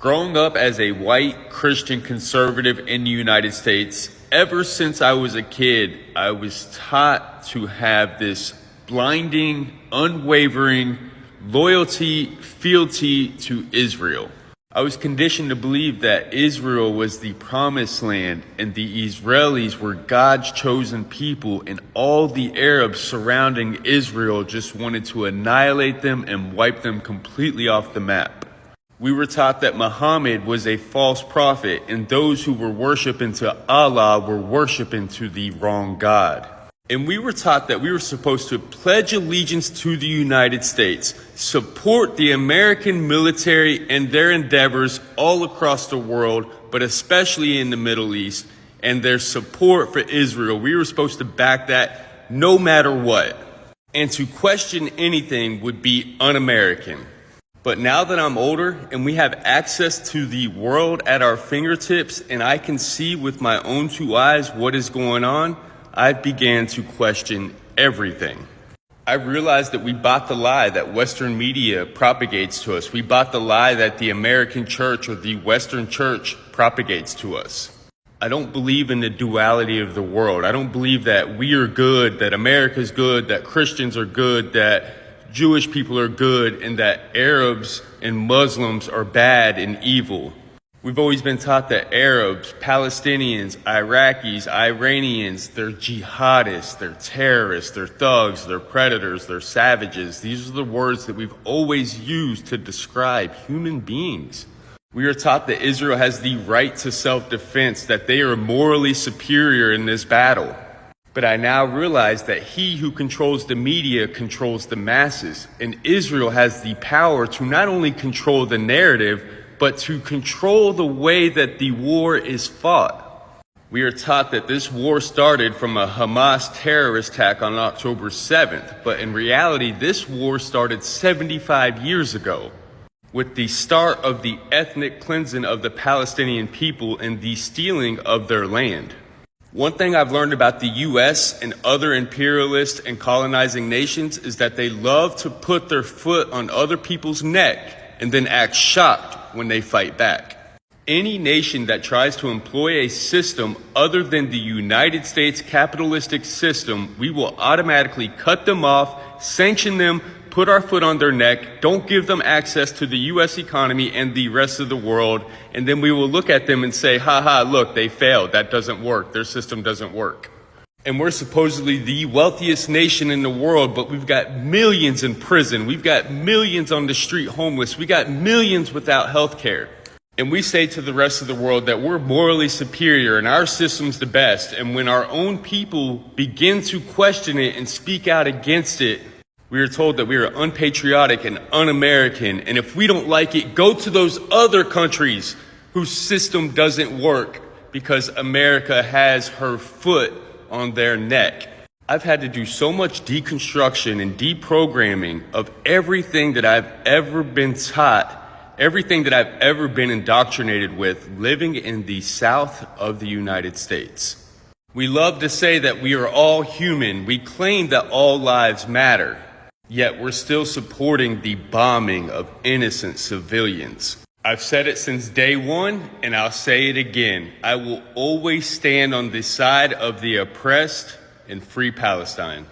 Growing up as a white Christian conservative in the United States, ever since I was a kid, I was taught to have this blinding, unwavering loyalty, fealty to Israel. I was conditioned to believe that Israel was the promised land and the Israelis were God's chosen people, and all the Arabs surrounding Israel just wanted to annihilate them and wipe them completely off the map. We were taught that Muhammad was a false prophet and those who were worshiping to Allah were worshiping to the wrong God. And we were taught that we were supposed to pledge allegiance to the United States, support the American military and their endeavors all across the world, but especially in the Middle East, and their support for Israel. We were supposed to back that no matter what. And to question anything would be un-American. But now that I'm older and we have access to the world at our fingertips and I can see with my own two eyes what is going on, I began to question everything. I realized that we bought the lie that Western media propagates to us. We bought the lie that the American church or the Western church propagates to us. I don't believe in the duality of the world. I don't believe that we are good, that America's good, that Christians are good, that Jewish people are good, and that Arabs and Muslims are bad and evil. We've always been taught that Arabs, Palestinians, Iraqis, Iranians, they're jihadists, they're terrorists, they're thugs, they're predators, they're savages. These are the words that we've always used to describe human beings. We are taught that Israel has the right to self-defense, that they are morally superior in this battle. But I now realize that he who controls the media controls the masses, and Israel has the power to not only control the narrative, but to control the way that the war is fought. We are taught that this war started from a Hamas terrorist attack on October 7th, but in reality, this war started 75 years ago, with the start of the ethnic cleansing of the Palestinian people and the stealing of their land. One thing I've learned about the U.S. and other imperialist and colonizing nations is that they love to put their foot on other people's neck and then act shocked when they fight back. Any nation that tries to employ a system other than the United States capitalistic system, we will automatically cut them off, sanction them, put our foot on their neck, don't give them access to the U.S. economy and the rest of the world, and then we will look at them and say, look, they failed. That doesn't work. Their system doesn't work. And we're supposedly the wealthiest nation in the world, but we've got millions in prison. We've got millions on the street homeless. We got millions without health care. And we say to the rest of the world that we're morally superior and our system's the best. And when our own people begin to question it and speak out against it, we are told that we are unpatriotic and un-American, and if we don't like it, go to those other countries whose system doesn't work because America has her foot on their neck. I've had to do so much deconstruction and deprogramming of everything that I've ever been taught, everything that I've ever been indoctrinated with living in the South of the United States. We love to say that we are all human. We claim that all lives matter. Yet we're still supporting the bombing of innocent civilians. I've said it since day one, and I'll say it again. I will always stand on the side of the oppressed and free Palestine.